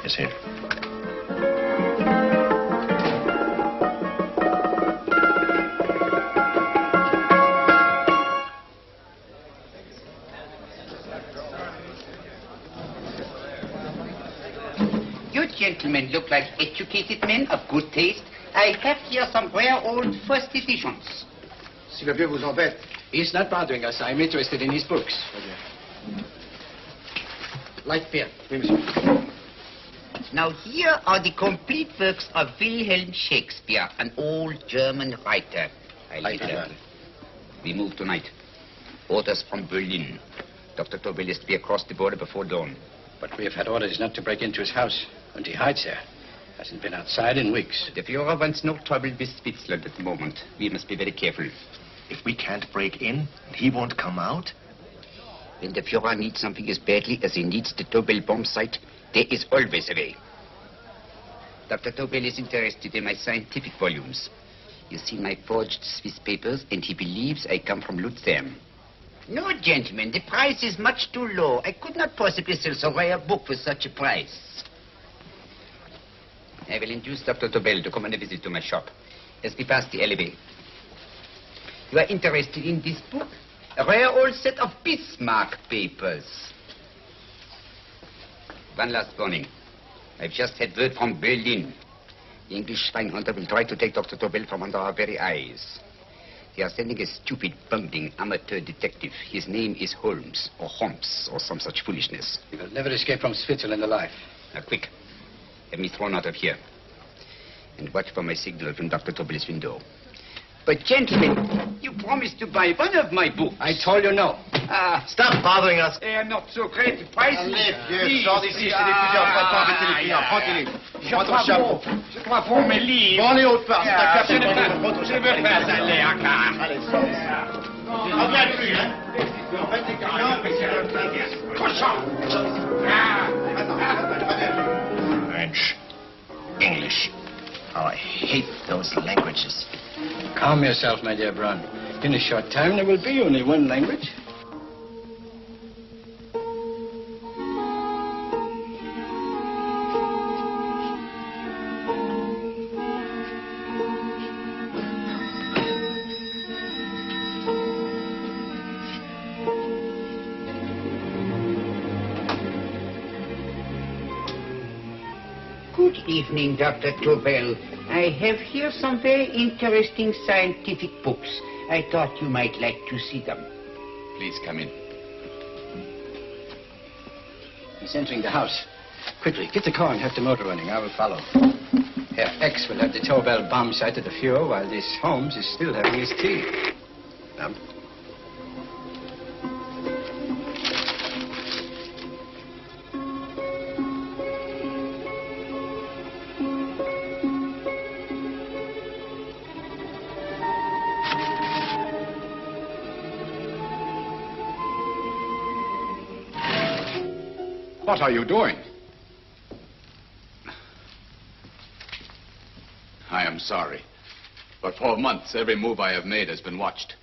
Yes, sir. You gentlemen look like educated men of good taste. I have here some rare old first editions. Si le vieux vous embête. He's not bothering us. I'm interested in his books. Light beer. Oui, monsieur. Now here are the complete works of Wilhelm Shakespeare, an old German writer. We move tonight. Orders from Berlin. Dr. Tobel is to be across the border before dawn. But we have had orders not to break into his house, and he hides there. Hasn't been outside in weeks. The Führer wants no trouble with Switzerland at the moment. We must be very careful. If we can't break in, he won't come out? When the Führer needs something as badly as he needs the Tobel bomb site, there is always a way. Dr. Tobel is interested in my scientific volumes. He's seen my forged Swiss papers, and he believes I come from Lucerne. No, gentlemen, the price is much too low. I could not possibly sell so rare a book for such a price. I will induce Dr. Tobel to come on a visit to my shop as we pass the alleyway. You are interested in this book? A rare old set of Bismarck papers. One last warning. I've just had word from Berlin. The English spying hunter will try to take Dr. Tobel from under our very eyes. They are sending a stupid, bumbling amateur detective. His name is Holmes, or some such foolishness. He will never escape from Switzerland alive. Now, quick. Have me thrown out of here. And watch for my signal from Dr. Tobel's window. But, gentlemen, you promised to buy one of my books. I told you no. Stop bothering us. They are not so great prices. Allez, vieux, sors d'ici, je t'ai dit plusieurs fois de pas embêter les clients. Continue. Prends ton chapeau. Je crois pour mes livres. Prends les hautes parts, c'est ta cape. Je ne veux pas aller à car. Allez, sors d'ici. Reviens plus, hein. En fait, les clients... Cochon. French. English. Oh, I hate those languages. Calm yourself, my dear Brown. In a short time, there will be only one language. Good evening, Dr. Tobel. I have here some very interesting scientific books. I thought you might like to see them. Please come in. He's entering the house. Quickly, get the car and have the motor running. I will follow. Herr X will have the Tobel bomb site at the Führer while this Holmes is still having his tea. What are you doing? I am sorry, but for months every move I have made has been watched.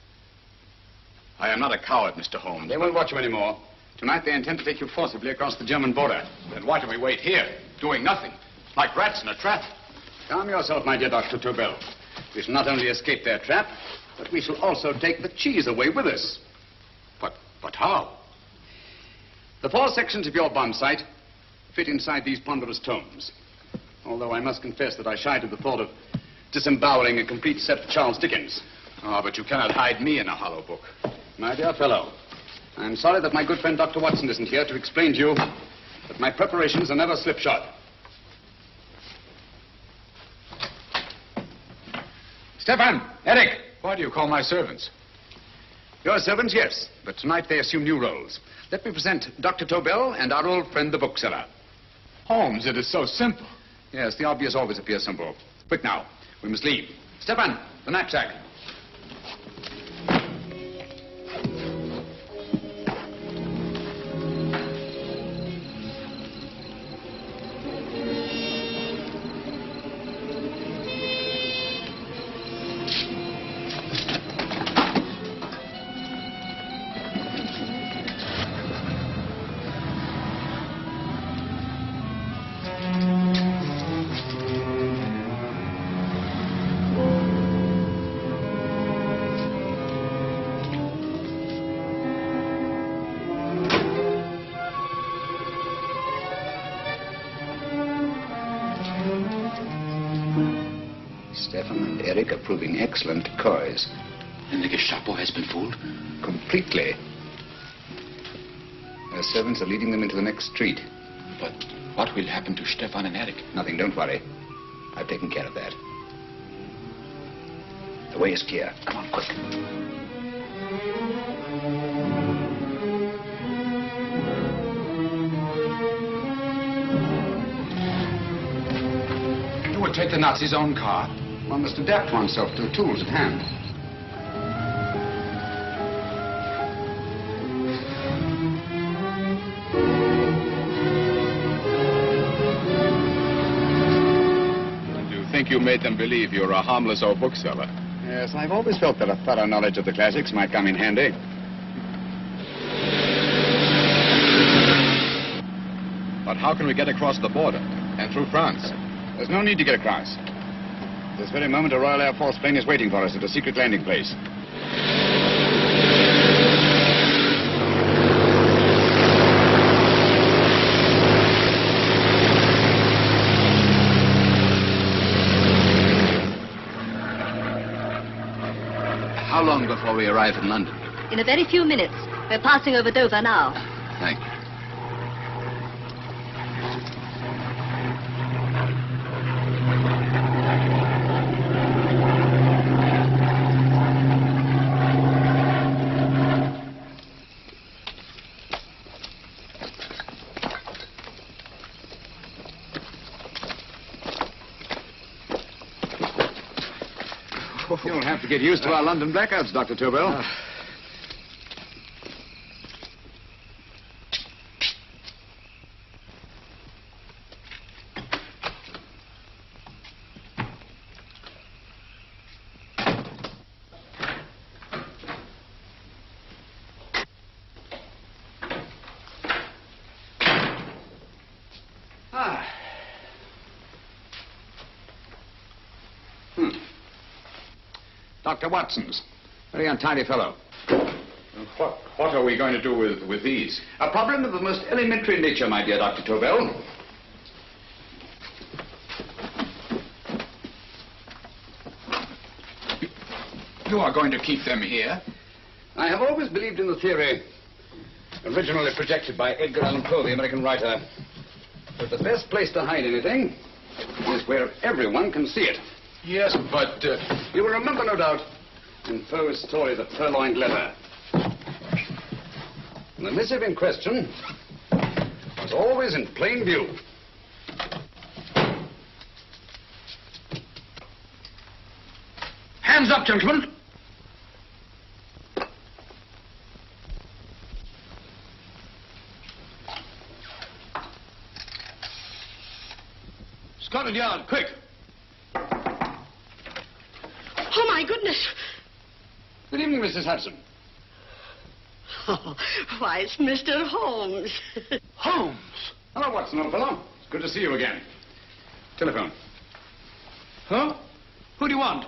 I am not a coward, Mr. Holmes. They won't watch you anymore. Tonight they intend to take you forcibly across the German border. Then why do we wait here, doing nothing, like rats in a trap? Calm yourself, my dear Dr. Tobel. We shall not only escape their trap, but we shall also take the cheese away with us. But how? The 4 sections of your bomb site fit inside these ponderous tomes. Although I must confess that I shied at the thought of disemboweling a complete set of Charles Dickens. Ah, but you cannot hide me in a hollow book. My dear fellow, I'm sorry that my good friend Dr. Watson isn't here to explain to you that my preparations are never slipshod. Stefan! Eric! Why do you call my servants? Your servants, yes, but tonight they assume new roles. Let me present Dr. Tobel and our old friend, the bookseller. Holmes, it is so simple. Yes, the obvious always appears simple. Quick now, we must leave. Stefan, the knapsack. Stefan and Eric are proving excellent decoys. And the Gestapo has been fooled? Completely. Their servants are leading them into the next street. But what will happen to Stefan and Eric? Nothing, don't worry. I've taken care of that. The way is clear. Come on, quick. You would take the Nazis' own car. One must adapt oneself to the tools at hand. You think you made them believe you're a harmless old bookseller? Yes, I've always felt that a thorough knowledge of the classics might come in handy. But how can we get across the border and through France? There's no need to get across. At this very moment, a Royal Air Force plane is waiting for us at a secret landing place. How long before we arrive in London? In a very few minutes. We're passing over Dover now. Thank you. You'll have to get used to our London blackouts, Dr. Tobel. Dr. Watson's. Very untidy fellow. What are we going to do with these? A problem of the most elementary nature, my dear Dr. Tobel. You are going to keep them here? I have always believed in the theory, originally projected by Edgar Allan Poe, the American writer, that the best place to hide anything is where everyone can see it. Yes, but... You will remember, no doubt, in Poe's story, The Purloined Letter. The missive in question was always in plain view. Hands up, gentlemen. Scotland Yard, quick. Oh, my goodness. Good evening, Mrs. Hudson. Oh, why, it's Mr. Holmes. Holmes. Hello, Watson, old fellow. It's good to see you again. Telephone. Huh? Who do you want?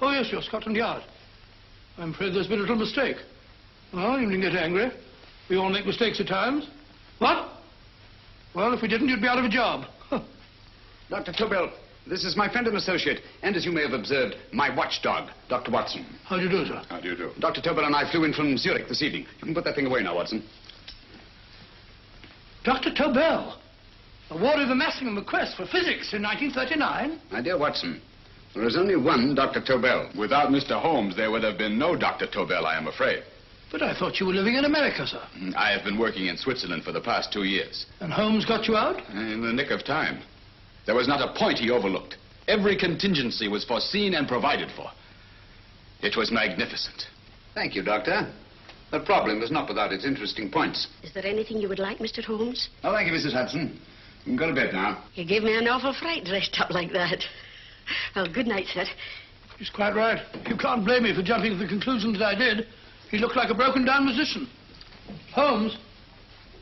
Oh, yes, you're Scotland Yard. I'm afraid there's been a little mistake. Well, you needn't get angry. We all make mistakes at times. What? Well, if we didn't, you'd be out of a job. Dr. Tobel, this is my friend and associate, and as you may have observed, my watchdog, Dr. Watson. How do you do, sir? How do you do? Dr. Tobel and I flew in from Zurich this evening. You can put that thing away now, Watson. Dr. Tobel, awarded the Massingham Bequest for physics in 1939. My dear Watson, there is only one Dr. Tobel. Without Mr. Holmes, there would have been no Dr. Tobel, I am afraid. But I thought you were living in America, sir. I have been working in Switzerland for the past 2 years. And Holmes got you out? In the nick of time. There was not a point he overlooked. Every contingency was foreseen and provided for. It was magnificent. Thank you, Doctor. The problem is not without its interesting points. Is there anything you would like, Mr. Holmes? Oh, thank you, Mrs. Hudson. You can go to bed now. You gave me an awful fright dressed up like that. Well, good night, sir. He's quite right. You can't blame me for jumping to the conclusion that I did. He looked like a broken-down musician. Holmes,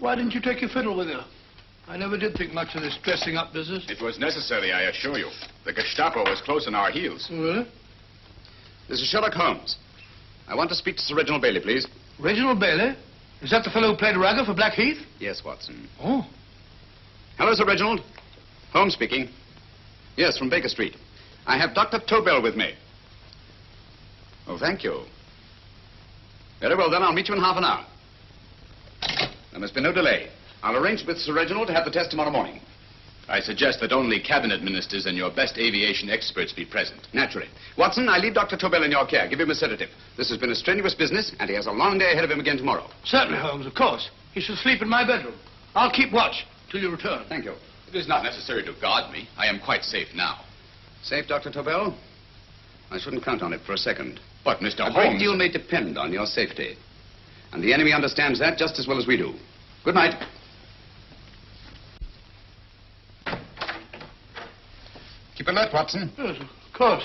why didn't you take your fiddle with you? I never did think much of this dressing-up business. It was necessary, I assure you. The Gestapo was close on our heels. Really? This is Sherlock Holmes. I want to speak to Sir Reginald Bailey, please. Reginald Bailey? Is that the fellow who played Ragger for Blackheath? Yes, Watson. Oh. Hello, Sir Reginald. Holmes speaking. Yes, from Baker Street. I have Dr. Tobel with me. Oh, thank you. Very well, then. I'll meet you in half an hour. There must be no delay. I'll arrange with Sir Reginald to have the test tomorrow morning. I suggest that only cabinet ministers and your best aviation experts be present. Naturally. Watson, I leave Dr. Tobel in your care. Give him a sedative. This has been a strenuous business, and he has a long day ahead of him again tomorrow. Certainly, Holmes, of course. He shall sleep in my bedroom. I'll keep watch till you return. Thank you. It is not necessary to guard me. I am quite safe now. Safe, Dr. Tobel? I shouldn't count on it for a second. But, Mr. A great Holmes... deal may depend on your safety. And the enemy understands that just as well as we do. Good night. Keep alert, Watson. Yes, of course.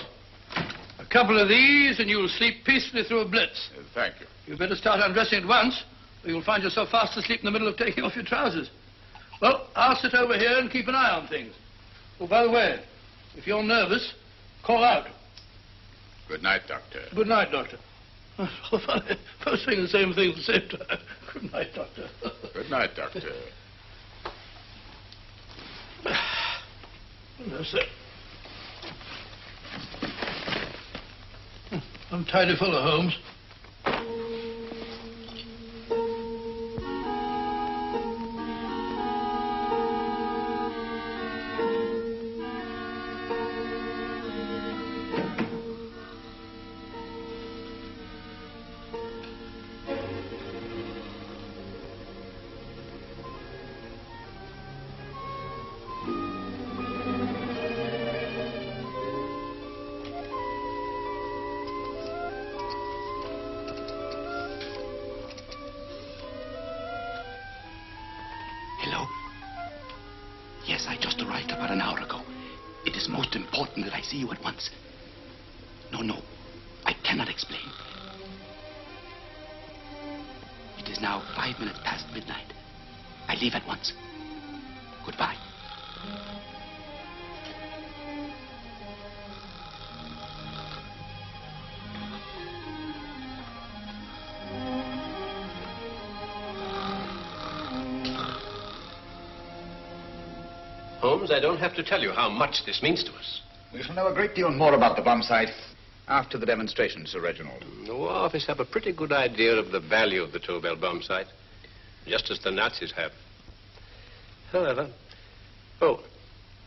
A couple of these, and you'll sleep peacefully through a blitz. Thank you. You'd better start undressing at once, or you'll find yourself fast asleep in the middle of taking off your trousers. Well, I'll sit over here and keep an eye on things. Oh, by the way, if you're nervous, call out. Good night, Doctor. Good night, Doctor. So funny. Both saying the same thing at the same time. Good night, Doctor. Good night, Doctor. That's it. I'm tidy full of Holmes. Hello? Yes, I just arrived about an hour ago. It is most important that I see you at once. No, I cannot explain. It is now 5 minutes past midnight. I leave at once. Goodbye. Holmes, I don't have to tell you how much this means to us. We shall know a great deal more about the bomb site after the demonstration, Sir Reginald. The War Office have a pretty good idea of the value of the Tobel bomb site, just as the Nazis have. However,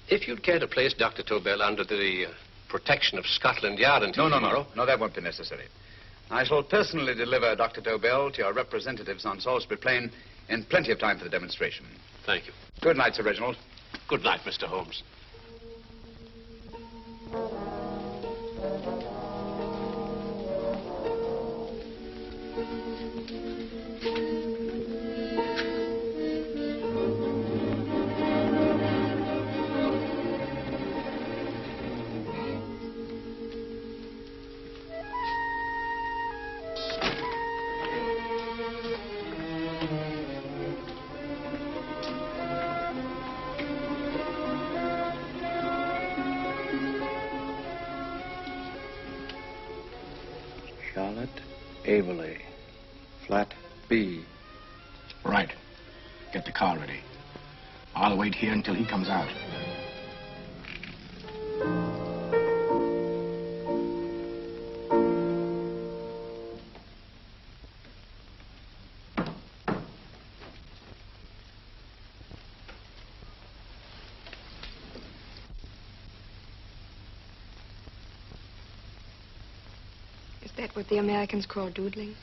if you'd care to place Dr. Tobel under the protection of Scotland Yard until tomorrow... No, that won't be necessary. I shall personally deliver Dr. Tobel to your representatives on Salisbury Plain in plenty of time for the demonstration. Thank you. Good night, Sir Reginald. Good night, Mr. Holmes. Charlotte Averley, flat B. Right. Get the car ready. I'll wait here until he comes out. Is that what the Americans call doodling?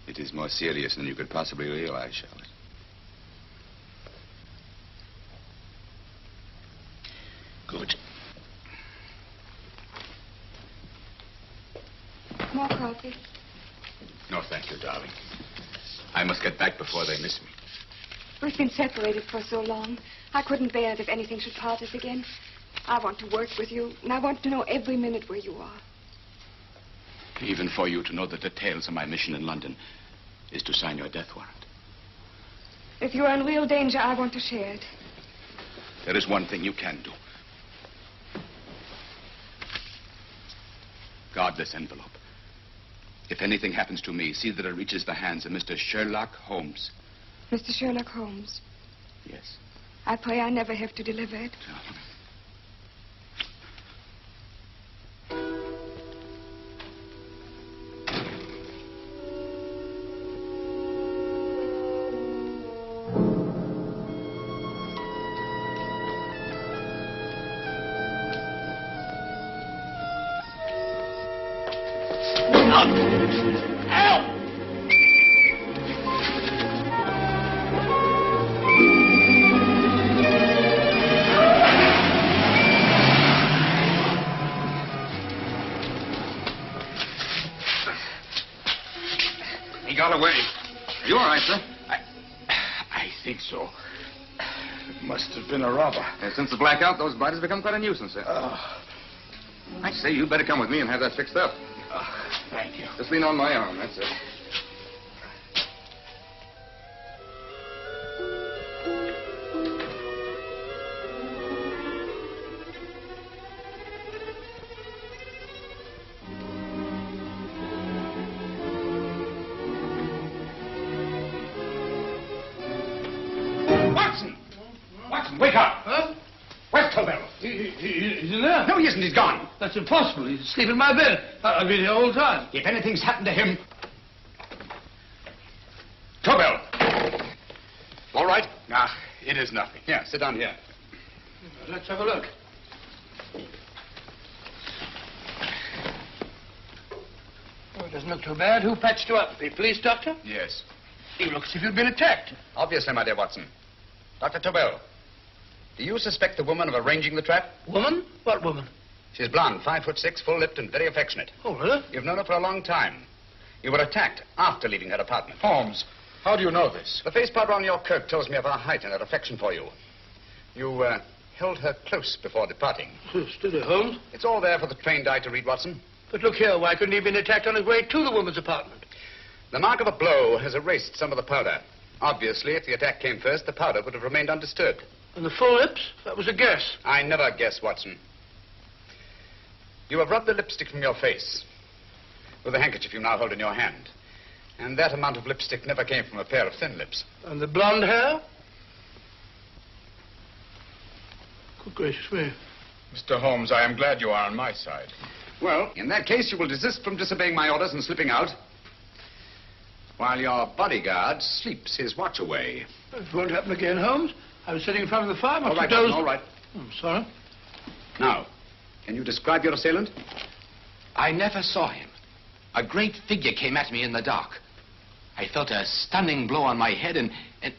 It is more serious than you could possibly realize, Charlotte. Good. More coffee? No, thank you, darling. I must get back before they miss me. We've been separated for so long. I couldn't bear it if anything should part us again. I want to work with you, and I want to know every minute where you are. Even for you to know the details of my mission in London is to sign your death warrant. If you're in real danger, I want to share it. There is one thing you can do. Guard this envelope. If anything happens to me, see that it reaches the hands of Mr. Sherlock Holmes. Mr. Sherlock Holmes. Yes. I pray I never have to deliver it. Help! Help! He got away. Are you all right, sir? I think so. It must have been a robber. Since the blackout, those bodies become quite a nuisance, sir. I say, you better come with me and have that fixed up. Thank you. Just lean on my arm, that's it. Watson! Watson, wake up! Huh? Where's Tobel? He's in there. No, he isn't. He's gone. That's impossible. He's asleep in my bed. I've been here all the time. If anything's happened to him... Tobel! All right? Ah, it is nothing. Yeah, sit down here. Let's have a look. Oh, it doesn't look too bad. Who patched you up? The police doctor? Yes. You look as if you'd been attacked. Obviously, my dear Watson. Dr. Tobel, do you suspect the woman of arranging the trap? Woman? What woman? She's blonde, 5'6", full-lipped, and very affectionate. Oh, really? You've known her for a long time. You were attacked after leaving her apartment. Holmes, how do you know this? The face powder on your coat tells me of her height and her affection for you. You held her close before departing. Steady, Holmes. It's all there for the trained eye to read, Watson. But look here, why couldn't he have been attacked on his way to the woman's apartment? The mark of a blow has erased some of the powder. Obviously, if the attack came first, the powder would have remained undisturbed. And the full lips? That was a guess. I never guess, Watson. You have rubbed the lipstick from your face with the handkerchief you now hold in your hand. And that amount of lipstick never came from a pair of thin lips. And the blonde hair? Good gracious me. Mr. Holmes, I am glad you are on my side. Well, in that case, you will desist from disobeying my orders and slipping out while your bodyguard sleeps his watch away. It won't happen again, Holmes. I was sitting in front of the fire. All right, Watson, all right. I'm sorry. Now, can you describe your assailant? I never saw him. A great figure came at me in the dark. I felt a stunning blow on my head, and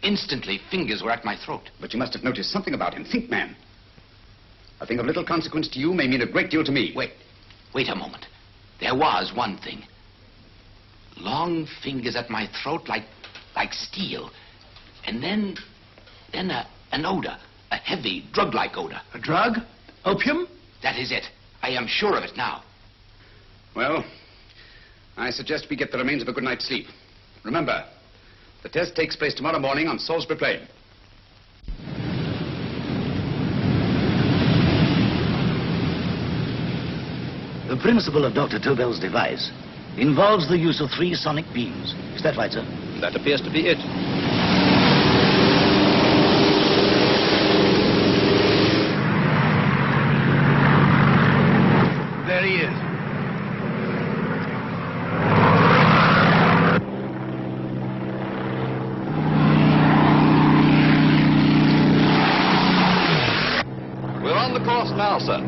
instantly fingers were at my throat. But you must have noticed something about him. Think, man. A thing of little consequence to you may mean a great deal to me. Wait a moment. There was one thing. Long fingers at my throat like steel. And then an odor. A heavy, drug-like odor. A drug? Opium? That is it. I am sure of it now. Well, I suggest we get the remains of a good night's sleep. Remember, the test takes place tomorrow morning on Salisbury Plain. The principle of Dr. Tobel's device involves the use of 3 sonic beams. Is that right, sir? That appears to be it. There he is. We're on the course now, sir.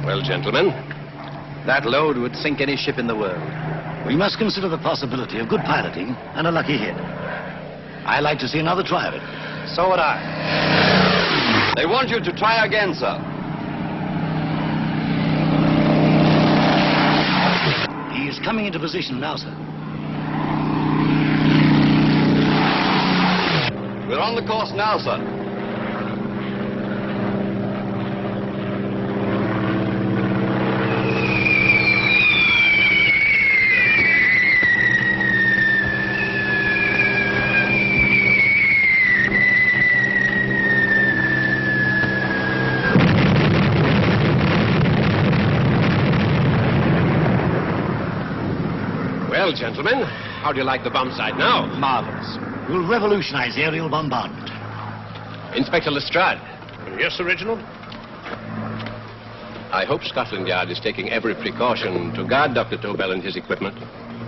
Well, gentlemen, that load would sink any ship in the world. We must consider the possibility of good piloting and a lucky hit. I like to see another try of it. So would I. They want you to try again, sir. He is coming into position now, sir. We're on the course now, sir. Well, gentlemen, How do you like the bomb site now? Marvelous. We'll revolutionize aerial bombardment. Inspector Lestrade. Yes, Sir Reginald? I hope Scotland Yard is taking every precaution to guard Dr. Tobel and his equipment.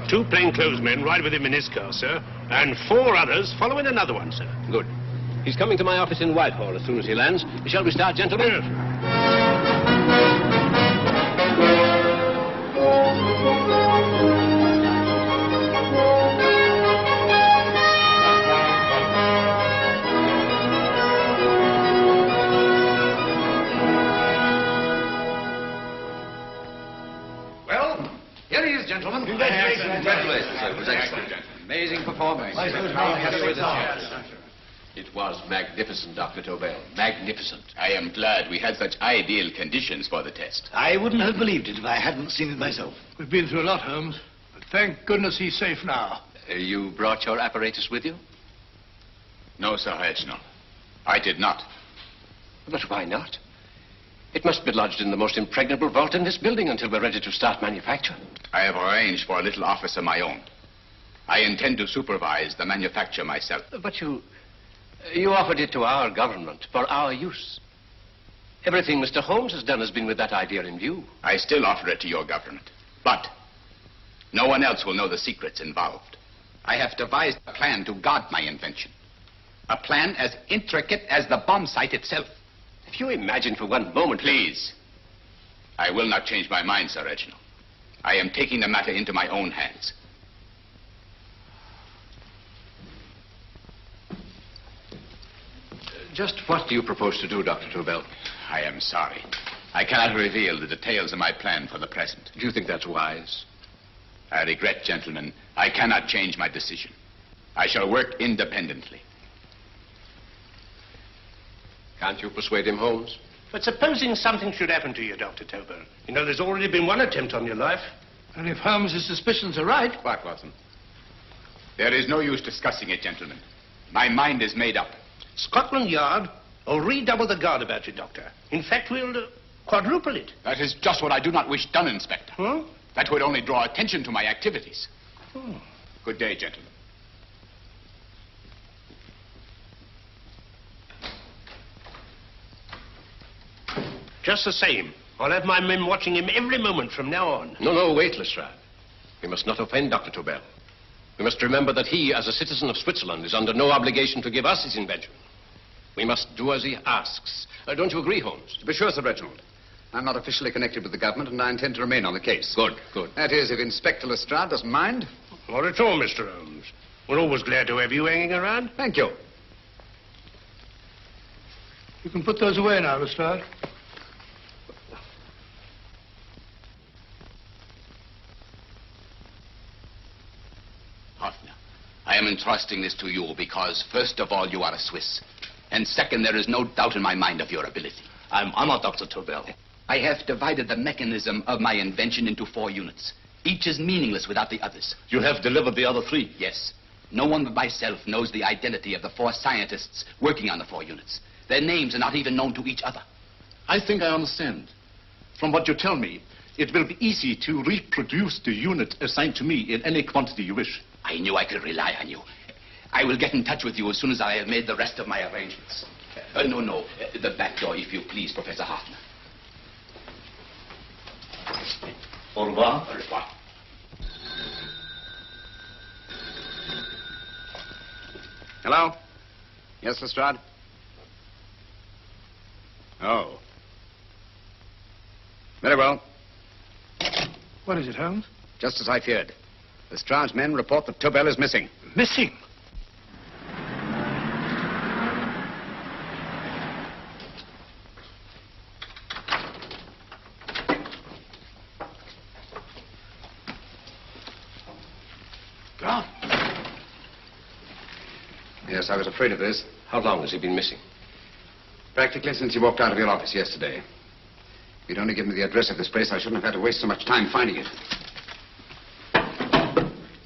2 plainclothesmen ride with him in his car, sir, and 4 others follow in another one, sir. Good. He's coming to my office in Whitehall as soon as he lands. Shall we start, gentlemen? Yes. Well, here he is, gentlemen. Congratulations, sir. It was excellent. Amazing performance. It was magnificent, Dr. Tobel. Magnificent. I am glad we had such ideal conditions for the test. I wouldn't have believed it if I hadn't seen it myself. We've been through a lot, Holmes, but thank goodness he's safe now. You brought your apparatus with you? No, Sir Reginald. I did not. But why not? It must be lodged in the most impregnable vault in this building until we're ready to start manufacture. I have arranged for a little office of my own. I intend to supervise the manufacture myself. But you offered it to our government for our use. Everything Mr. Holmes has done has been with that idea in view. I still offer it to your government. But no one else will know the secrets involved. I have devised a plan to guard my invention. A plan as intricate as the bomb site itself. If you imagine for one moment... Please. I will not change my mind, Sir Reginald. I am taking the matter into my own hands. Just what do you propose to do, Dr. Tobel? I am sorry. I cannot reveal the details of my plan for the present. Do you think that's wise? I regret, gentlemen, I cannot change my decision. I shall work independently. Can't you persuade him, Holmes? But supposing something should happen to you, Dr. Tobel. You know, there's already been one attempt on your life. And if Holmes' suspicions are right... What, Watson? There is no use discussing it, gentlemen. My mind is made up. Scotland Yard will redouble the guard about you, Doctor. In fact, we'll quadruple it. That is just what I do not wish done, Inspector. Huh? That would only draw attention to my activities. Good day, gentlemen. Just the same, I'll have my men watching him every moment from now on. No, wait, Lestrade. We must not offend Dr. Tobel. We must remember that he, as a citizen of Switzerland, is under no obligation to give us his invention. We must do as he asks. Don't you agree, Holmes? To be sure, Sir Reginald. I'm not officially connected with the government, and I intend to remain on the case. Good. That is, if Inspector Lestrade doesn't mind. Not at all, Mr. Holmes. We're always glad to have you hanging around. Thank you. You can put those away now, Lestrade. Hoffner, I am entrusting this to you because, first of all, you are a Swiss. And second, there is no doubt in my mind of your ability. I'm honored, Dr. Tobel. I have divided the mechanism of my invention into 4 units. Each is meaningless without the others. You have delivered the other 3? Yes. No one but myself knows the identity of the 4 scientists working on the 4 units. Their names are not even known to each other. I think I understand. From what you tell me, it will be easy to reproduce the unit assigned to me in any quantity you wish. I knew I could rely on you. I will get in touch with you as soon as I have made the rest of my arrangements. No. The back door, if you please, Professor Hoffner. Au revoir. Au revoir. Hello? Yes, Lestrade? Oh. Very well. What is it, Holmes? Just as I feared. Lestrade's men report that Tobel is missing. Missing? Gone. Yes, I was afraid of this. How long has he been missing? Practically since he walked out of your office yesterday. If you'd only given me the address of this place, I shouldn't have had to waste so much time finding it.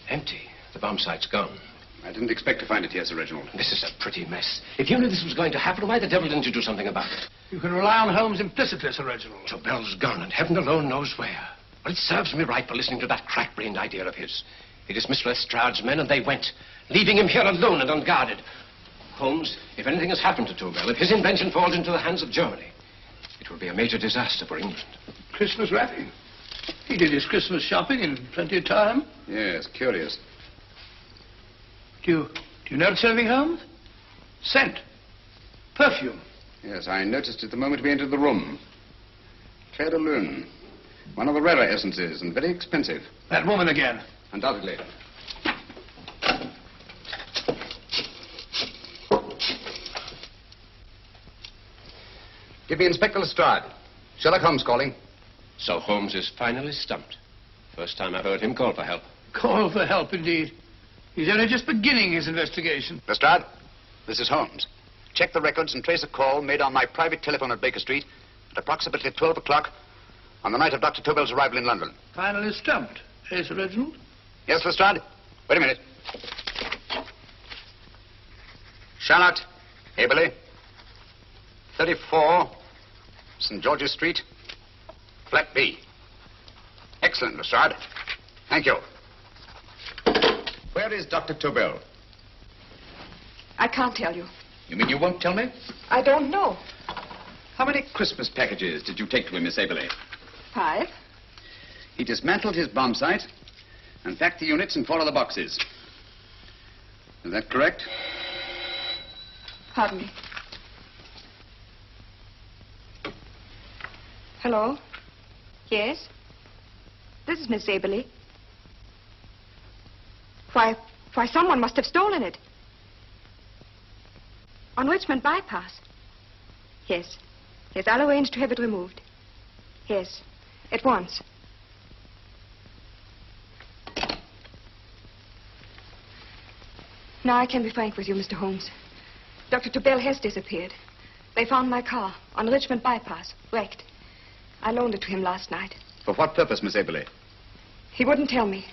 Empty. The bomb site's gone. I didn't expect to find it here, Sir Reginald. This is a pretty mess. If you knew this was going to happen, why the devil didn't you do something about it? You can rely on Holmes implicitly, Sir Reginald. Tobel's gone, and heaven alone knows where. Well, it serves me right for listening to that crack-brained idea of his. He dismissed Lestrade's men, and they went, leaving him here alone and unguarded. Holmes, if anything has happened to Tobel, if his invention falls into the hands of Germany, it will be a major disaster for England. Christmas wrapping. He did his Christmas shopping in plenty of time. Yes, curious. Do you notice anything, Holmes? Scent. Perfume. Yes, I noticed it the moment we entered the room. Clair de Lune. One of the rarer essences, and very expensive. That woman again. Undoubtedly. Give me Inspector Lestrade. Sherlock Holmes calling. So Holmes is finally stumped. First time I've heard him call for help. Call for help, indeed. He's only just beginning his investigation. Lestrade, this is Holmes. Check the records and trace a call made on my private telephone at Baker Street at approximately 12 o'clock on the night of Dr. Tobel's arrival in London. Finally stumped. Eh, Sir Reginald? Yes, Lestrade? Wait a minute. Charlotte, Aberley, 34, St. George's Street, flat B. Excellent, Lestrade. Thank you. Where is Dr. Tobel? I can't tell you. You mean you won't tell me? I don't know. How many Christmas packages did you take to him, Miss Aberley? 5. He dismantled his bomb site and packed the units in 4 other boxes. Is that correct? Pardon me. Hello? Yes? This is Miss Aberley. Why, someone must have stolen it. On Richmond Bypass. Yes. Yes, I'll arrange to have it removed. Yes, at once. Now I can be frank with you, Mr. Holmes. Dr. Tobel has disappeared. They found my car on Richmond Bypass, wrecked. I loaned it to him last night. For what purpose, Miss Aberley? He wouldn't tell me.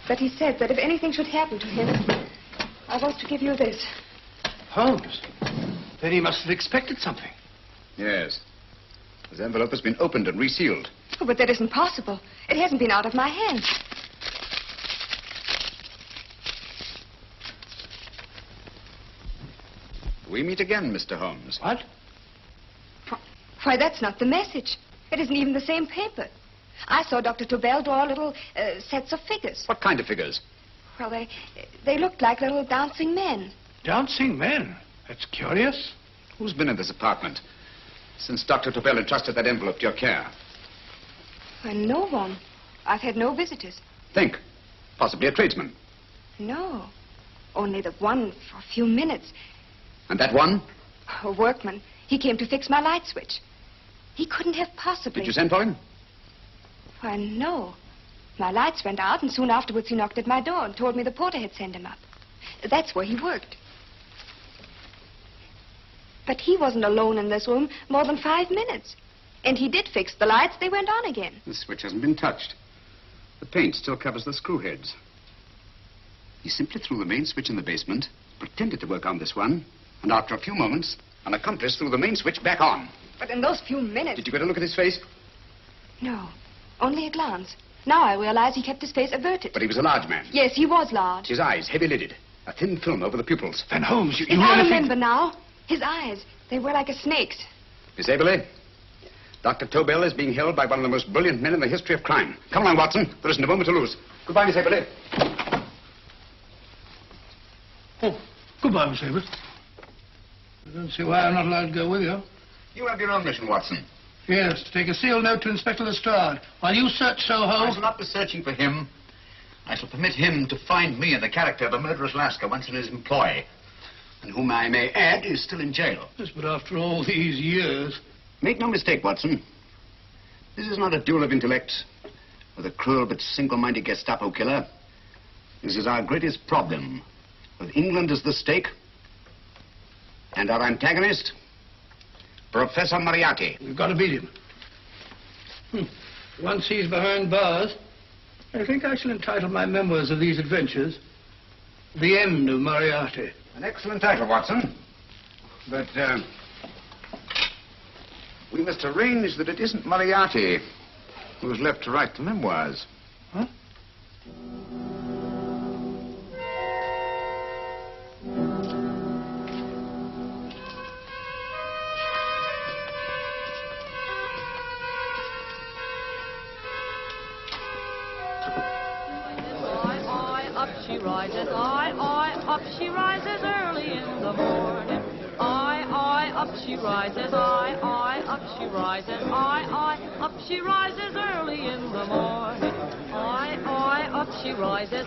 But he said that if anything should happen to him, I was to give you this. Holmes? Then he must have expected something. Yes. His envelope has been opened and resealed. Oh, but that isn't possible. It hasn't been out of my hands. We meet again, Mr. Holmes. What? Why, that's not the message. It isn't even the same paper. I saw Dr. Tobel draw little sets of figures. What kind of figures? Well, they looked like little dancing men. Dancing men? That's curious. Who's been in this apartment since Dr. Tobel entrusted that envelope to your care? Why, no one. I've had no visitors. Think. Possibly a tradesman. No. Only the one for a few minutes. And that one? A workman. He came to fix my light switch. He couldn't have possibly... Did you send for him? Why, no. My lights went out, and soon afterwards he knocked at my door and told me the porter had sent him up. That's where he worked. But he wasn't alone in this room more than 5 minutes. And he did fix the lights. They went on again. The switch hasn't been touched. The paint still covers the screw heads. He simply threw the main switch in the basement, pretended to work on this one, and after a few moments, an accomplice threw the main switch back on. But in those few minutes... Did you get a look at his face? No, only a glance. Now I realize he kept his face averted. But he was a large man. Yes, he was large. His eyes heavy-lidded. A thin film over the pupils. Van Holmes, you I really remember think... now. His eyes, they were like a snake's. Miss Aberley, Dr. Tobel is being held by one of the most brilliant men in the history of crime. Come along, Watson. There isn't a moment to lose. Goodbye, Miss Aberley. Oh, goodbye, Miss Aberley. I don't see why I'm not allowed to go with you. You have your own mission, Watson. Yes, to take a sealed note to Inspector Lestrade. While you search Soho... I shall not be searching for him. I shall permit him to find me in the character of a murderous Lascar once in his employ, and whom I may add is still in jail. Yes, but after all these years... Make no mistake, Watson. This is not a duel of intellects with a cruel but single-minded Gestapo killer. This is our greatest problem, with England as the stake, and our antagonist, Professor Moriarty. We've got to beat him. Once he's behind bars, I think I shall entitle my memoirs of these adventures, The End of Moriarty. An excellent title, Watson. But, we must arrange that it isn't Moriarty who's left to write the memoirs. Huh? rises, up she rises early in the morning. Up she rises, up she rises, up she rises early in the morning. Up she rises,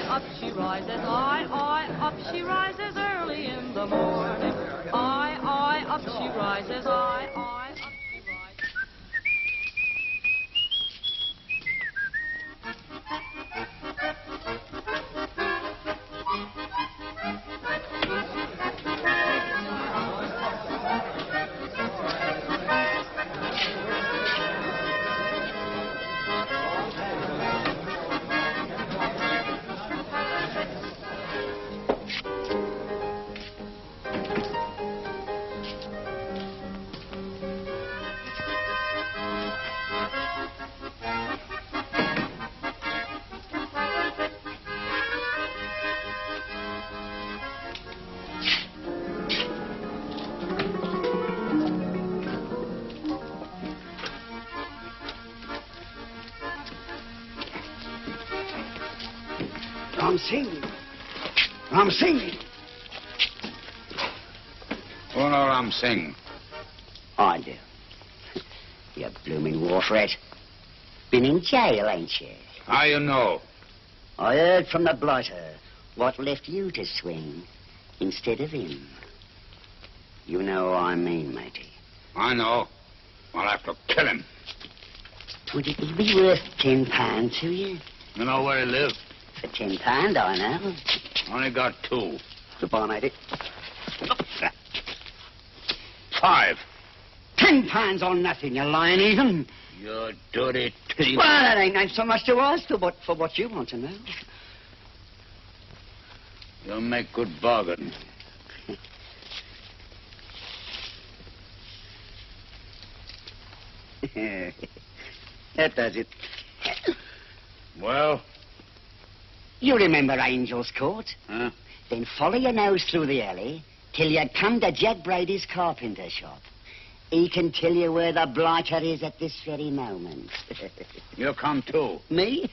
up she rises, up she rises early in the morning. Up she rises, up she rises. Ram Singh. Oh, no, Ram Singh. I do. You blooming war threat. Been in jail, ain't you? How you know? I heard from the blighter what left you to swing instead of him. You know what I mean, matey. I know. I'll have to kill him. Would it be worth £10 to you? You know where he lives? For £10, I know. Only got 2. Goodbye, matey. 5. £10 on nothing, you lying heathen. You dirty thief. Well, that ain't so much to ask for what you want to know. You'll make good bargain. That does it. Well? You remember Angel's Court? Huh? Then follow your nose through the alley till you come to Jack Brady's carpenter shop. He can tell you where the blighter is at this very moment. You come too. Me?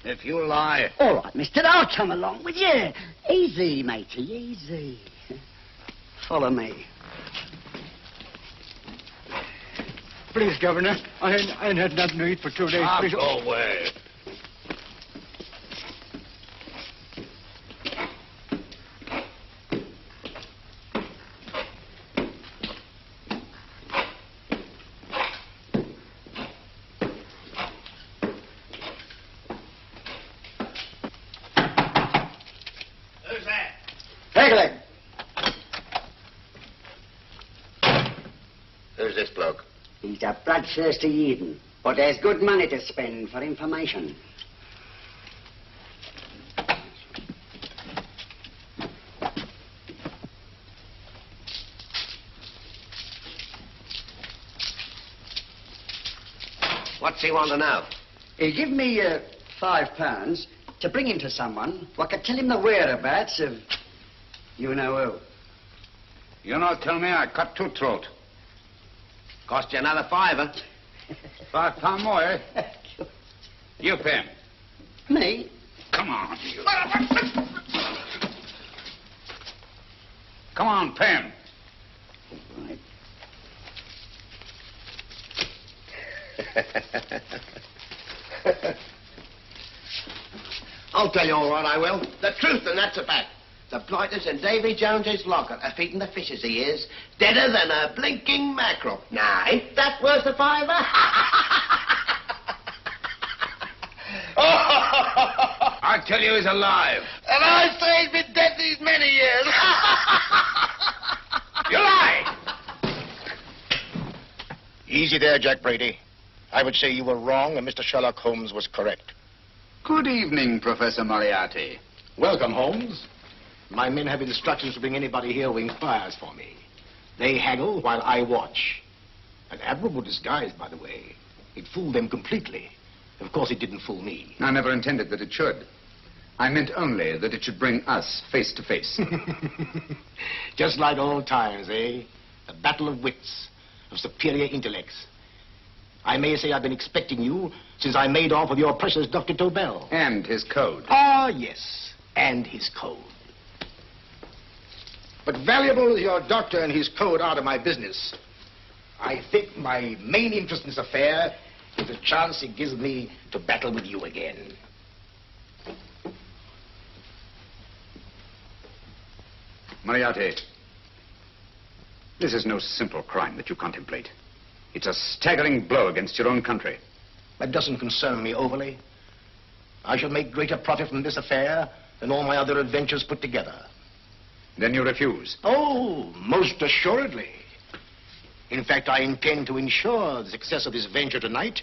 If you lie... All right, mister, I'll come along with you. Easy, matey, easy. Follow me. Please, Governor, I ain't had nothing to eat for 2 days. Please. Go away. Who's this bloke? He's a bloodthirsty heathen, but there's good money to spend for information. What's he want to know? He give me £5 to bring him to someone who could tell him the whereabouts of you know who. You not tell me I cut 2 throat. Cost you another £5. £5 more, eh? You pay him. Me? Come on, you. Come on, pay him. Right. I'll tell you all right, I will. The truth, and that's a fact. The blighters in Davy Jones's locker are feeding the fishes, he is. Deader than a blinking mackerel. Now, ain't that worth a £5? I tell you he's alive. And I say he's been dead these many years. You lie! Easy there, Jack Brady. I would say you were wrong and Mr. Sherlock Holmes was correct. Good evening, Professor Moriarty. Welcome, Holmes. My men have instructions to bring anybody here who inquires for me. They haggle while I watch. An admirable disguise, by the way. It fooled them completely. Of course, it didn't fool me. I never intended that it should. I meant only that it should bring us face to face. Just like old times, eh? A battle of wits, of superior intellects. I may say I've been expecting you since I made off with your precious Dr. Tobel. And his code. Ah, yes, and his code. But valuable as your doctor and his code are to my business, I think my main interest in this affair is the chance it gives me to battle with you again. Moriarty, this is no simple crime that you contemplate. It's a staggering blow against your own country. That doesn't concern me overly. I shall make greater profit from this affair than all my other adventures put together. Then you refuse? Oh, most assuredly. In fact, I intend to ensure the success of this venture tonight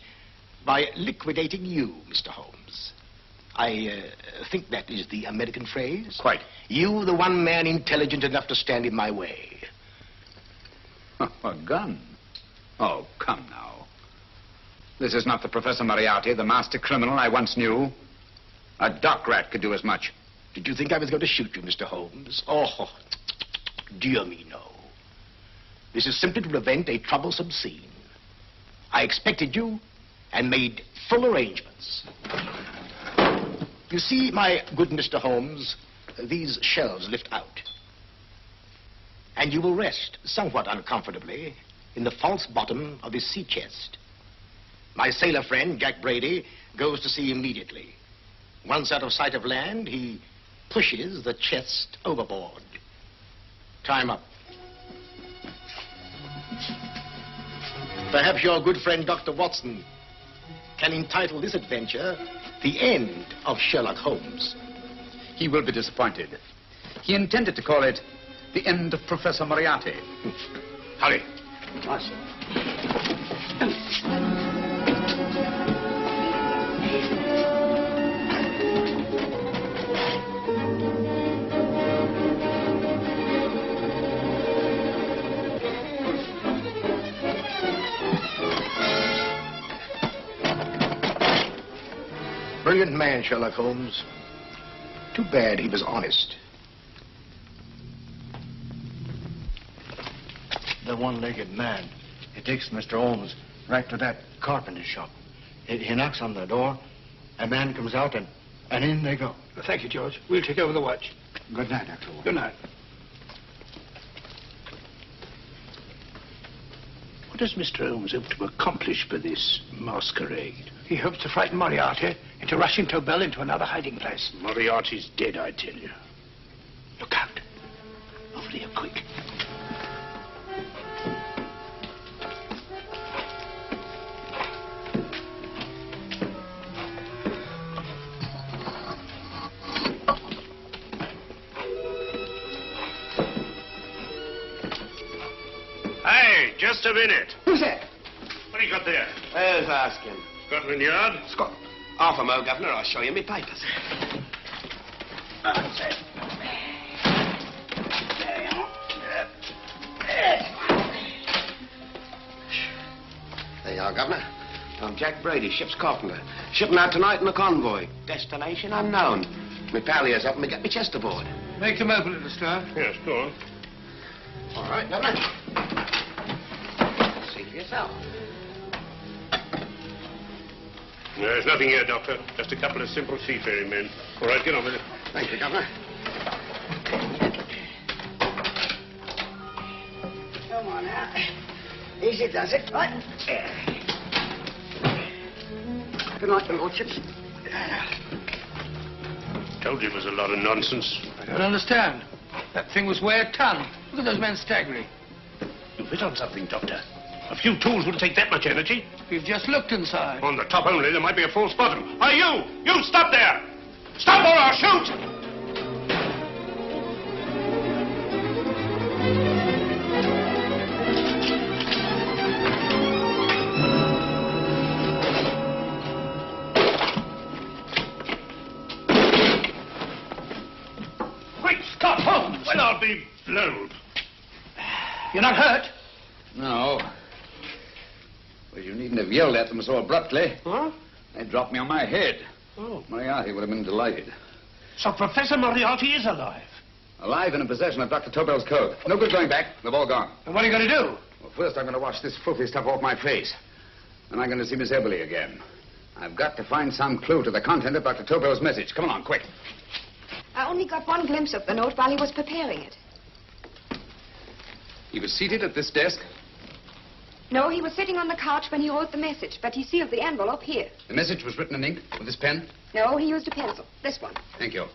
by liquidating you, Mr. Holmes. I think that is the American phrase. Quite. You, the one man intelligent enough to stand in my way. A gun? Oh, come now. This is not the Professor Moriarty, the master criminal I once knew. A dock rat could do as much. Did you think I was going to shoot you, Mr. Holmes? Oh, dear me, no. This is simply to prevent a troublesome scene. I expected you and made full arrangements. You see, my good Mr. Holmes, these shelves lift out. And you will rest somewhat uncomfortably in the false bottom of this sea chest. My sailor friend, Jack Brady, goes to sea immediately. Once out of sight of land, he pushes the chest overboard. Time up. Perhaps your good friend, Dr. Watson, can entitle this adventure The End of Sherlock Holmes. He will be disappointed. He intended to call it The End of Professor Moriarty. Hurry. Brilliant man, Sherlock Holmes. Too bad he was honest. The one-legged man. He takes Mr. Holmes right to that carpenter shop. He knocks on the door. A man comes out, and in they go. Thank you, George. We'll take over the watch. Good night, Dr. Holmes. Good night. What does Mr. Holmes hope to accomplish by this masquerade? He hopes to frighten Moriarty into rushing Tobel into another hiding place. Moriarty's dead, I tell you. Look out. Over here, quick. Hey, just a minute. Who's that? What do you got there? Who's asking? Scotland Yard? Half a mo, Governor. I'll show you my papers. That's it. There you are, Governor. I'm Jack Brady, ship's carpenter. Shipping out tonight in a convoy. Destination unknown. My pal here's helping me get my chest aboard. Make them open it, Lestrade. Yes, go on. All right, Governor. See for yourself. There's nothing here, Doctor. Just a couple of simple seafaring men. All right, get on with it. Thank you, Governor. Come on now. Easy does it. Right. Good night, your lordships. Told you it was a lot of nonsense. I don't understand. That thing was way a ton. Look at those men staggering. You've hit on something, Doctor. A few tools wouldn't take that much energy. We've just looked inside. On the top only, there might be a false bottom. Hey, you! You stop there! Stop or I'll shoot! Great Scott, Holmes! Well, I'll be blowed. You're not hurt? No. Well, you needn't have yelled at them so abruptly. Huh? They dropped me on my head. Oh. Moriarty would have been delighted. So Professor Moriarty is alive? Alive and in possession of Dr. Tobel's code. No good going back. They've all gone. And what are you going to do? Well, first I'm going to wash this filthy stuff off my face. Then I'm going to see Miss Eberly again. I've got to find some clue to the content of Dr. Tobel's message. Come along, quick. I only got one glimpse of the note while he was preparing it. He was seated at this desk. No, he was sitting on the couch when he wrote the message, but he sealed the envelope here. The message was written in ink with this pen? No, he used a pencil. This one. Thank you.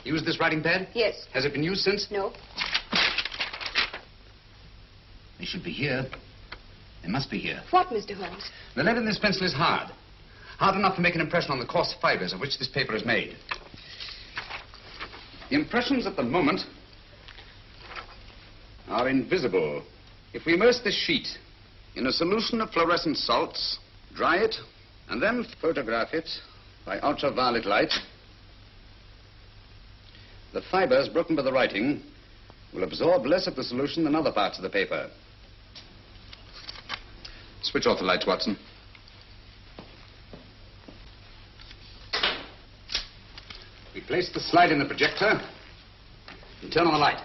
Used this writing pad? Yes. Has it been used since? No. They should be here. They must be here. What, Mr. Holmes? The lead in this pencil is hard. Hard enough to make an impression on the coarse fibers of which this paper is made. The impressions at the moment are invisible. If we immerse this sheet in a solution of fluorescent salts, dry it, and then photograph it by ultraviolet light, the fibers broken by the writing will absorb less of the solution than other parts of the paper. Switch off the lights, Watson. We place the slide in the projector and turn on the light.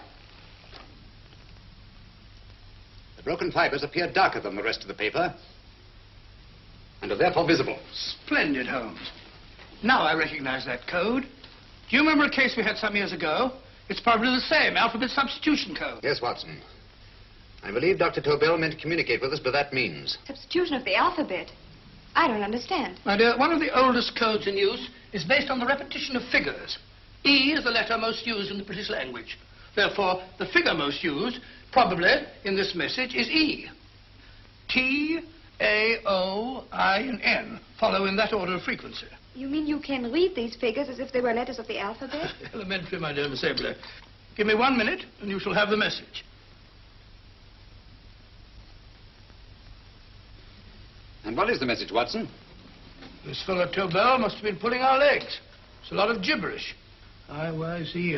The broken fibers appear darker than the rest of the paper and are therefore visible. Splendid, Holmes. Now I recognize that code. Do you remember a case we had some years ago? It's probably the same, alphabet substitution code. Yes, Watson. I believe Dr. Tobel meant to communicate with us by that means. Substitution of the alphabet. I don't understand. My dear, one of the oldest codes in use is based on the repetition of figures. E is the letter most used in the British language. Therefore, the figure most used, probably, in this message is E. T, A, O, I, and N follow in that order of frequency. You mean you can read these figures as if they were letters of the alphabet? Elementary, my dear Miss Abler. Give me 1 minute, and you shall have the message. And what is the message, Watson? This fellow Tobel must have been pulling our legs. It's a lot of gibberish. I-Y-Z-O-M-T-H-K.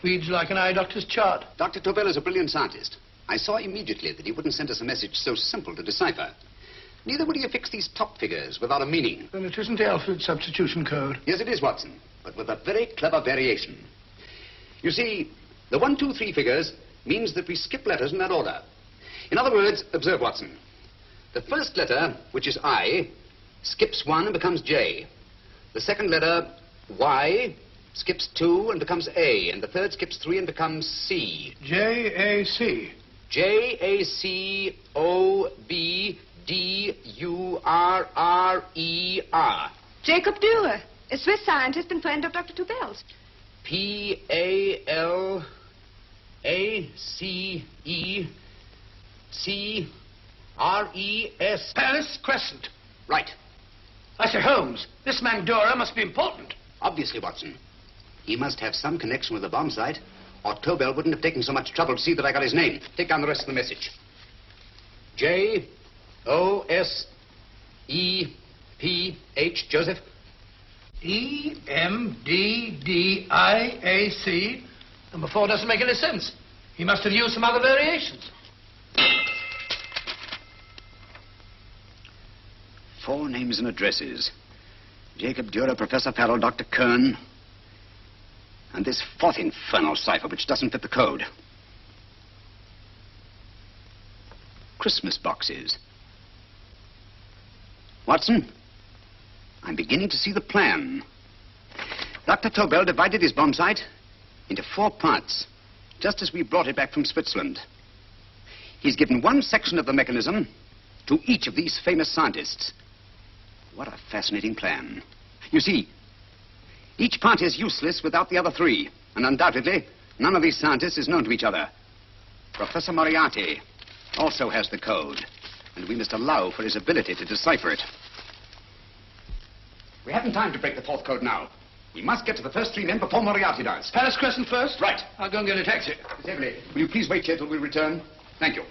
Reads like an eye doctor's chart. Dr. Tobel is a brilliant scientist. I saw immediately that he wouldn't send us a message so simple to decipher. Neither would he affix these top figures without a meaning. Then it isn't the alphabet substitution code. Yes, it is, Watson, but with a very clever variation. You see, the 1, 2, 3 figures means that we skip letters in that order. In other words, observe, Watson. The first letter, which is I, skips 1 and becomes J. The second letter, Y, skips 2 and becomes A. And the third skips 3 and becomes C. J-A-C. J-A-C-O-B-D-U-R-R-E-R. Jacob Dürer, a Swiss scientist and friend of Dr. Tobel's. P-A-L-A-C-E-C-R-E-S. Paris Crescent. Right. I say, Holmes, this man Dürer must be important. Obviously, Watson. He must have some connection with the bomb site, or Tobel wouldn't have taken so much trouble to see that I got his name. Take down the rest of the message. J-O-S-E-P-H, Joseph. E-M-D-D-I-A-C. Number 4 doesn't make any sense. He must have used some other variations. 4 names and addresses. Jacob Dürer, Professor Farrell, Dr. Kern, and this 4th infernal cipher, which doesn't fit the code. Christmas boxes. Watson, I'm beginning to see the plan. Dr. Tobel divided his bomb site into 4 parts, just as we brought it back from Switzerland. He's given one section of the mechanism to each of these famous scientists. What a fascinating plan. You see, each part is useless without the other 3, and undoubtedly, none of these scientists is known to each other. Professor Moriarty also has the code, and we must allow for his ability to decipher it. We haven't time to break the 4th code now. We must get to the first 3 men before Moriarty does. Paris Crescent first? Right. I'll go and get a taxi. Miss Eberly, will you please wait here till we return? Thank you.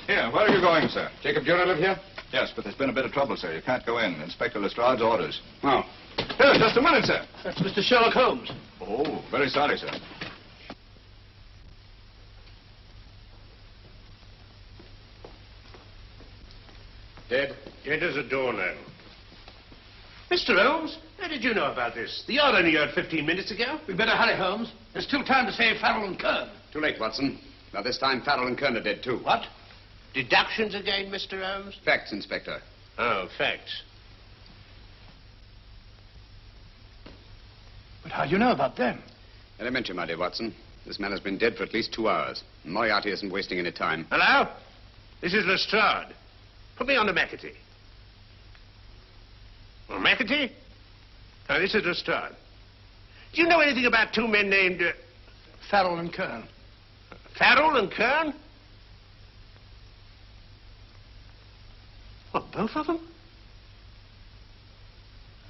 Here, where are you going, sir? Jacob Dürer live here? Yes, but there's been a bit of trouble, sir. You can't go in. Inspector Lestrade's orders. Oh. Here, just a minute, sir. That's Mr. Sherlock Holmes. Oh, very sorry, sir. Dead? Dead as a doornail. Mr. Holmes, how did you know about this? The yard only heard 15 minutes ago. We'd better hurry, Holmes. There's still time to save Farrell and Kern. Too late, Watson. Now, this time, Farrell and Kern are dead, too. What? Deductions again, Mr. Holmes? Facts, Inspector. Oh, facts. But how do you know about them? Elementary, my dear Watson. This man has been dead for at least 2 hours. Moriarty isn't wasting any time. Hello? This is Lestrade. Put me on to McAtee. Oh, McAtee? Oh, this is Lestrade. Do you know anything about two men named... Farrell and Kern. Farrell and Kern? What, both of them?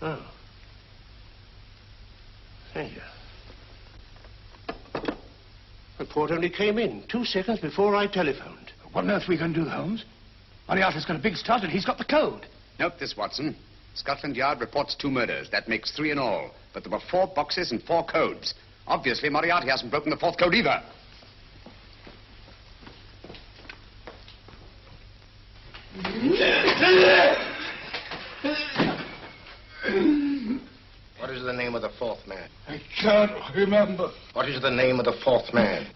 Oh. Thank you. Report only came in 2 seconds before I telephoned. What on earth are we going to do, Holmes? Moriarty's got a big start and he's got the code. Note this, Watson. Scotland Yard reports 2 murders. That makes 3 in all. But there were 4 boxes and 4 codes. Obviously, Moriarty hasn't broken the 4th code either. What is the name of the 4th man? I can't remember. What is the name of the 4th man?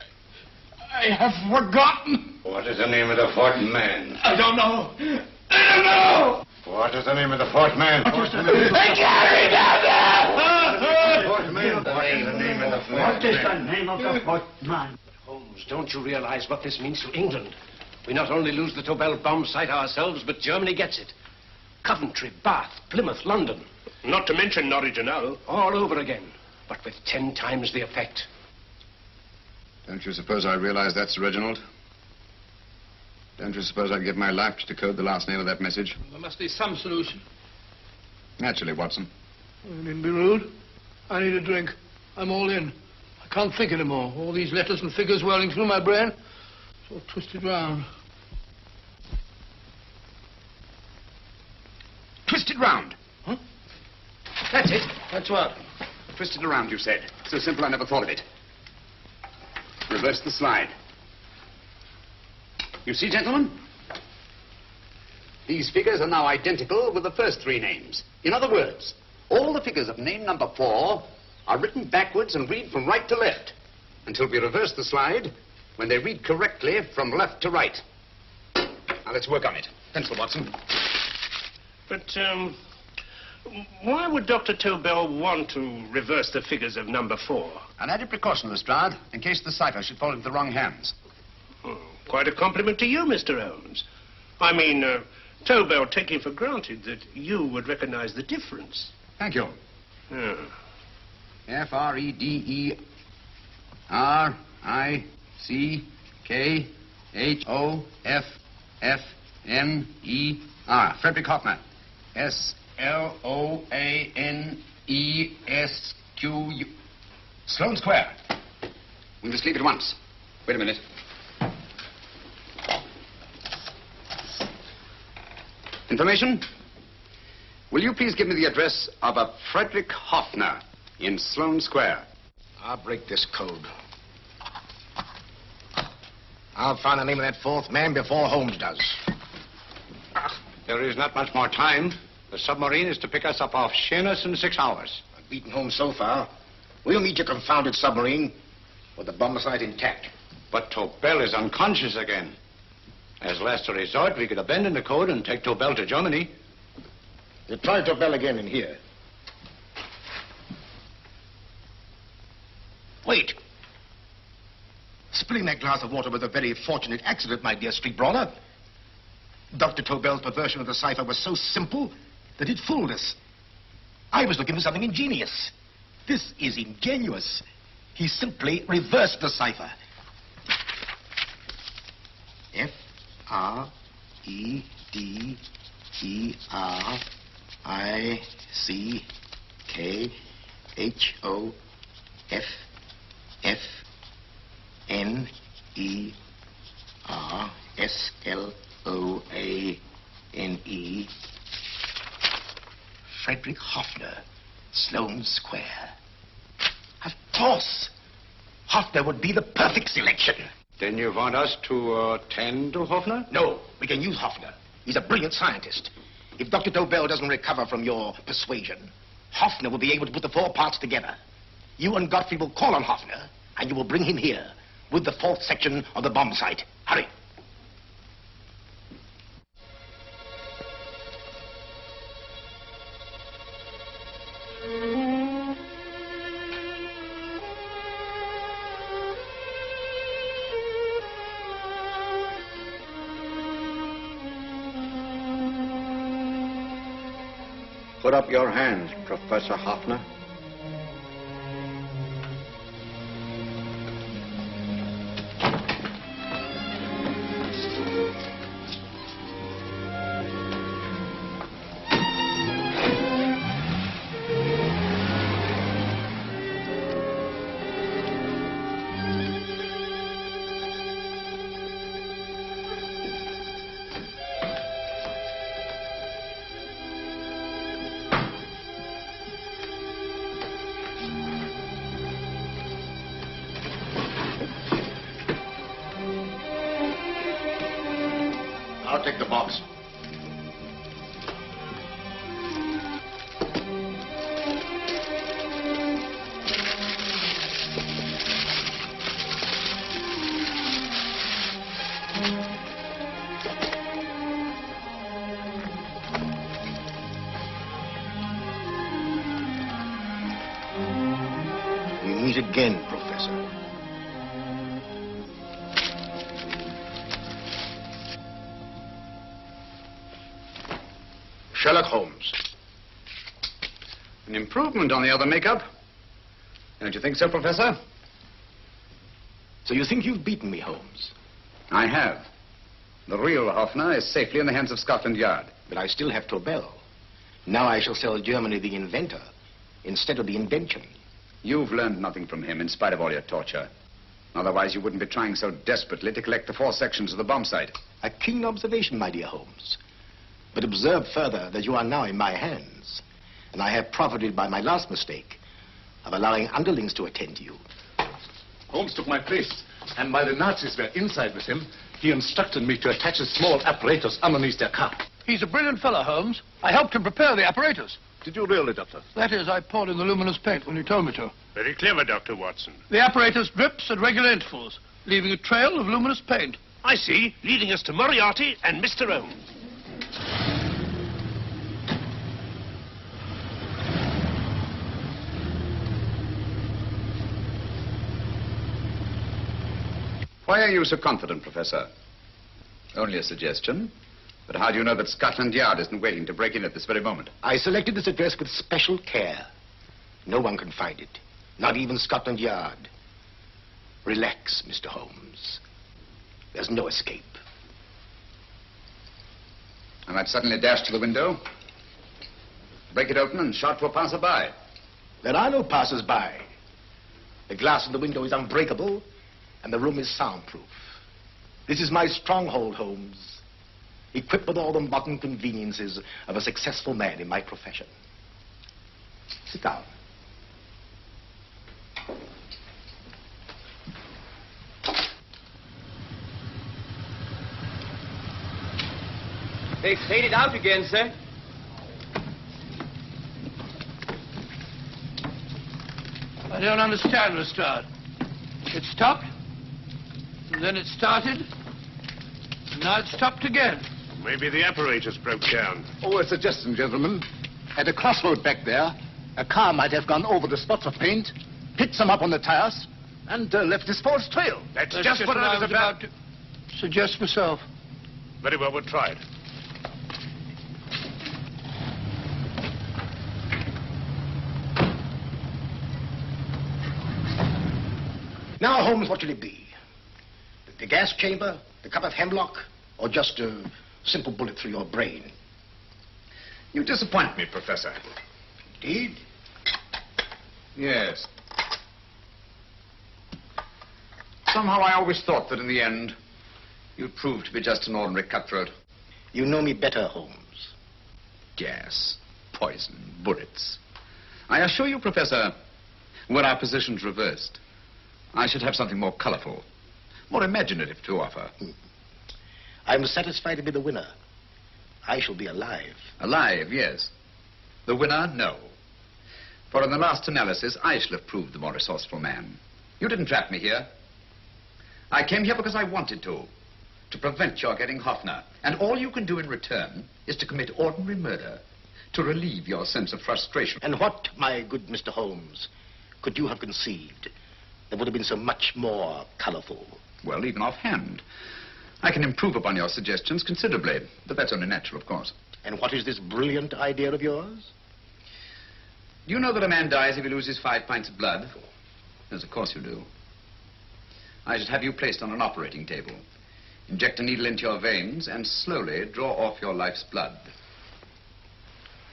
I have forgotten. What is the name of the 4th man? I don't know. I don't know. What is the name of the 4th man? I can't remember. What is the name of the 4th man? What is the name of the 4th man? Holmes, don't you realize what this means to England? We not only lose the Tobel bomb site ourselves, but Germany gets it. Coventry, Bath, Plymouth, London. Not to mention Norwich and Hull. All over again, but with 10 times the effect. Don't you suppose I realize that's Reginald? Don't you suppose I'd give my life to decode the last name of that message? There must be some solution. Naturally, Watson. You needn't be rude. I need a drink. I'm all in. I can't think anymore. All these letters and figures whirling through my brain. It's all twisted round. Twisted round. Huh? That's it. That's what? Twisted around, you said. So simple, I never thought of it. Reverse the slide. You see, gentlemen? These figures are now identical with the first 3 names. In other words, all the figures of name number 4 are written backwards and read from right to left until we reverse the slide when they read correctly from left to right. Now, let's work on it. Pencil, Watson. But, why would Dr. Tobel want to reverse the figures of number 4? An added precaution, Lestrade, in case the cipher should fall into the wrong hands. Oh, quite a compliment to you, Mr. Holmes. I mean, Tobel taking for granted that you would recognize the difference. Thank you. Oh. Frederick-Hoffner. Frederick Hoffner. S-L-O-A-N-E-S-Q-U. Sloane Square. We must leave at once. Wait a minute. Information? Will you please give me the address of a Frederick Hoffner in Sloane Square? I'll break this code. I'll find the name of that 4th man before Holmes does. There is not much more time. The submarine is to pick us up off Sheerness in 6 hours. I've beaten Holmes so far. We'll meet your confounded submarine with the bomb site intact. But Tobel is unconscious again. As last resort, we could abandon the code and take Tobel to Germany. You try Tobel again in here. Wait. Spilling that glass of water was a very fortunate accident, my dear street brawler. Dr. Tobel's perversion of the cipher was so simple that it fooled us. I was looking for something ingenious. This is ingenious. He simply reversed the cipher. F-R-E-D-E-R-I-C-K-H-O-F-F-N-E-R-S-L-O-A-N-E. Frederick Hoffner, Sloane Square. Of course. Hoffner would be the perfect selection. Then you want us to tend to Hoffner? No, we can use Hoffner. He's a brilliant scientist. If Dr. Tobel doesn't recover from your persuasion, Hoffner will be able to put the four parts together. You and Godfrey will call on Hoffner, and you will bring him here with the fourth section of the bomb site. Hurry. Put up your hands, Professor Hoffner. I'll take the box. We meet again, Professor. Sherlock Holmes. An improvement on the other makeup. Don't you think so, Professor? So you think you've beaten me, Holmes? I have. The real Hoffner is safely in the hands of Scotland Yard. But I still have Tobel. Now I shall sell Germany the inventor instead of the invention. You've learned nothing from him in spite of all your torture. Otherwise, you wouldn't be trying so desperately to collect the four sections of the bomb site. A keen observation, my dear Holmes. But observe further that you are now in my hands. And I have profited by my last mistake of allowing underlings to attend to you. Holmes took my place, and while the Nazis were inside with him, he instructed me to attach a small apparatus underneath their car. He's a brilliant fellow, Holmes. I helped him prepare the apparatus. Did you really, Doctor? That is, I poured in the luminous paint when you told me to. Very clever, Dr. Watson. The apparatus drips at regular intervals, leaving a trail of luminous paint. I see, leading us to Moriarty and Mr. Holmes. Why are you so confident, Professor? Only a suggestion. But how do you know that Scotland Yard isn't waiting to break in at this very moment? I selected this address with special care. No one can find it, not even Scotland Yard. Relax, Mr. Holmes. There's no escape. I might suddenly dash to the window, break it open, and shout to a passerby. There are no passers-by. The glass in the window is unbreakable, and the room is soundproof. This is my stronghold, Holmes, equipped with all the modern conveniences of a successful man in my profession. Sit down. They've faded out again, sir. I don't understand, Lestrade. It stopped, and then it started, and now it stopped again. Maybe the apparatus broke down. Oh, a suggestion, gentlemen. At a crossroad back there, a car might have gone over the spots of paint, picked some up on the tires, and left this false trail. That's just what I was about to suggest myself. Very well, we'll try it. Now, Holmes, what should it be? The gas chamber, the cup of hemlock, or just a simple bullet through your brain? You disappoint me, Professor. Indeed? Yes. Somehow I always thought that in the end, you'd prove to be just an ordinary cutthroat. You know me better, Holmes. Gas, poison, bullets. I assure you, Professor, were our positions reversed, I should have something more colorful, more imaginative to offer. I'm satisfied to be the winner. I shall be alive. Alive, yes. The winner, no. For in the last analysis, I shall have proved the more resourceful man. You didn't trap me here. I came here because I wanted to prevent your getting Hoffner. And all you can do in return is to commit ordinary murder, to relieve your sense of frustration. And what, my good Mr. Holmes, could you have conceived that would have been so much more colorful? Well, even offhand, I can improve upon your suggestions considerably, but that's only natural, of course. And what is this brilliant idea of yours? Do you know that a man dies if he loses 5 pints of blood? Yes, of course you do. I should have you placed on an operating table, inject a needle into your veins, and slowly draw off your life's blood.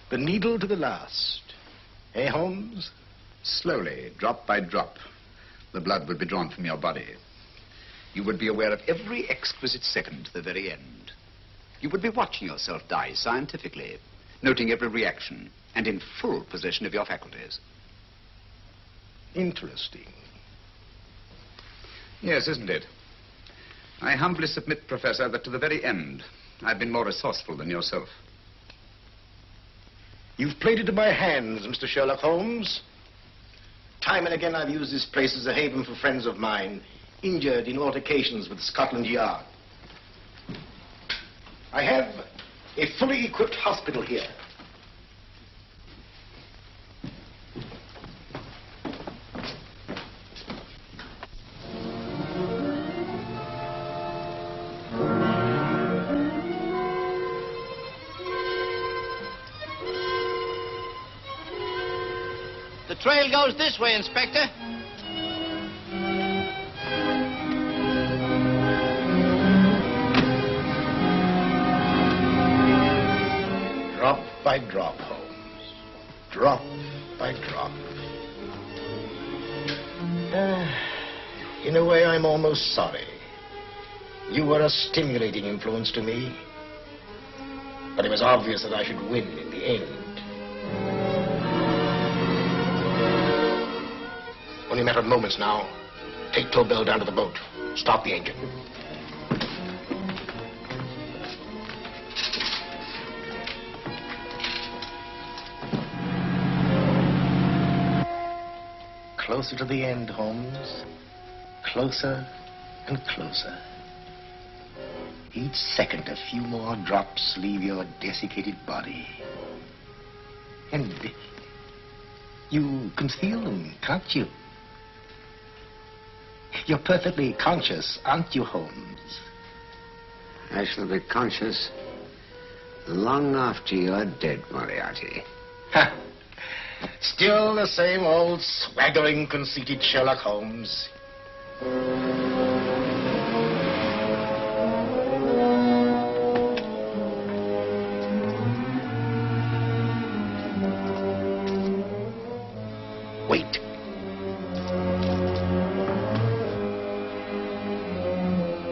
The needle to the last. Eh, Holmes? Slowly, drop by drop, the blood would be drawn from your body. You would be aware of every exquisite second to the very end. You would be watching yourself die scientifically, noting every reaction, and in full possession of your faculties. Interesting. Yes, isn't it? I humbly submit, Professor, that to the very end, I've been more resourceful than yourself. You've played into my hands, Mr. Sherlock Holmes. Time and again I've used this place as a haven for friends of mine, injured in altercations with Scotland Yard. I have a fully equipped hospital here. The trail goes this way, Inspector. Drop by drop, Holmes. Drop by drop. In a way, I'm almost sorry. You were a stimulating influence to me. But it was obvious that I should win in the end. Only a matter of moments now. Take Tobel down to the boat. Stop the engine. Closer to the end, Holmes. Closer and closer. Each second, a few more drops leave your desiccated body. And you can feel them, can't you? You're perfectly conscious, aren't you, Holmes? I shall be conscious long after you're dead, Moriarty. Ha! Still the same old swaggering, conceited Sherlock Holmes. Wait.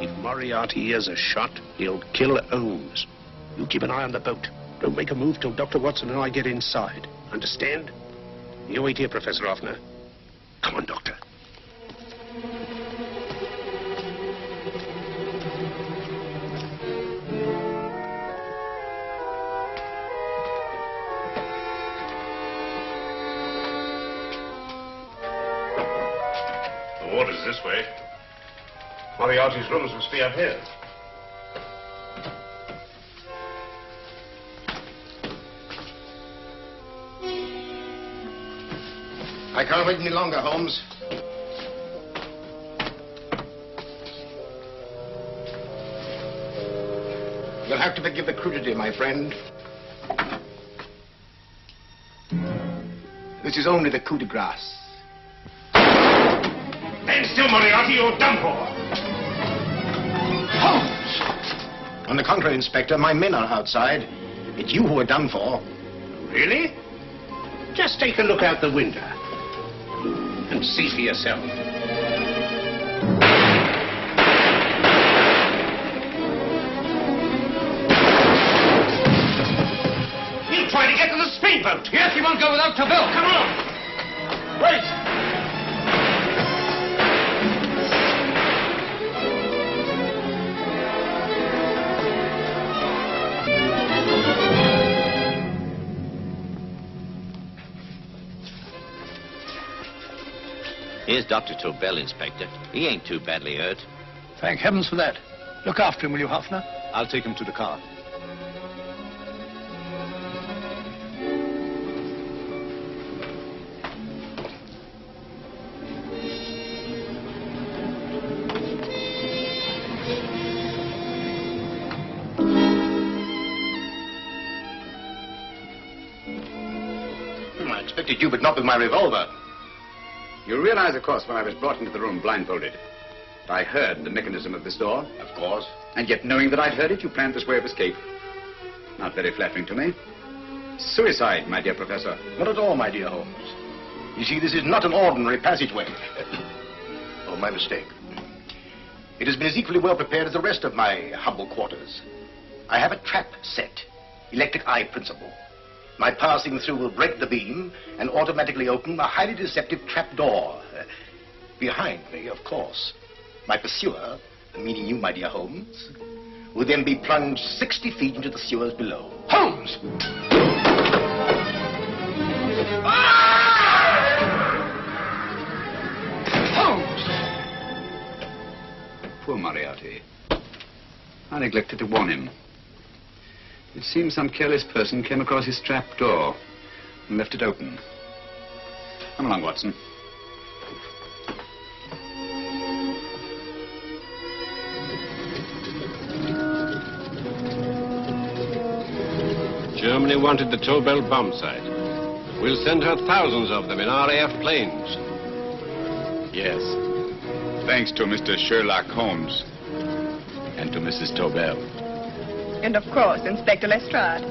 If Moriarty hears a shot, he'll kill Holmes. You keep an eye on the boat. Don't make a move till Dr. Watson and I get inside. Understand? You wait here, Professor Hoffner. Come on, Doctor. The water's this way. Moriarty's rooms must be up here. I can't wait any longer, Holmes. You'll have to forgive the crudity, my friend. This is only the coup de grace. Stand still, Moriarty, you're done for. Holmes! On the contrary, Inspector, my men are outside. It's you who are done for. Really? Just take a look out the window and see for yourself. He'll try to get to the speedboat. Yes, he won't go without Tobel. Come on. Wait! Here's Dr. Tobel, Inspector. He ain't too badly hurt. Thank heavens for that. Look after him, will you, Hoffner? I'll take him to the car. I expected you, but not with my revolver. You realize, of course, when I was brought into the room blindfolded, I heard the mechanism of this door. Of course. And yet, knowing that I'd heard it, you planned this way of escape. Not very flattering to me. Suicide, my dear Professor. Not at all, my dear Holmes. You see, this is not an ordinary passageway. Oh, my mistake. It has been as equally well prepared as the rest of my humble quarters. I have a trap set, electric eye principle. My passing through will break the beam and automatically open a highly deceptive trap door. Behind me, of course, my pursuer, meaning you, my dear Holmes, will then be plunged 60 feet into the sewers below. Holmes! Holmes! Poor Moriarty. I neglected to warn him. It seems some careless person came across his trap door and left it open. Come along, Watson. Germany wanted the Tobel bomb site. We'll send her thousands of them in RAF planes. Yes. Thanks to Mr. Sherlock Holmes and to Mrs. Tobel. And of course, Inspector Lestrade.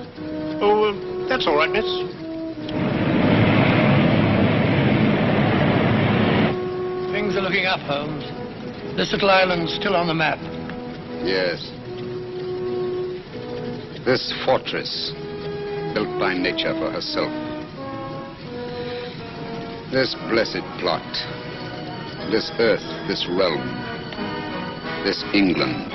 Oh, that's all right, miss. Things are looking up, Holmes. This little island's still on the map. Yes. This fortress, built by nature for herself. This blessed plot. This earth, this realm. This England.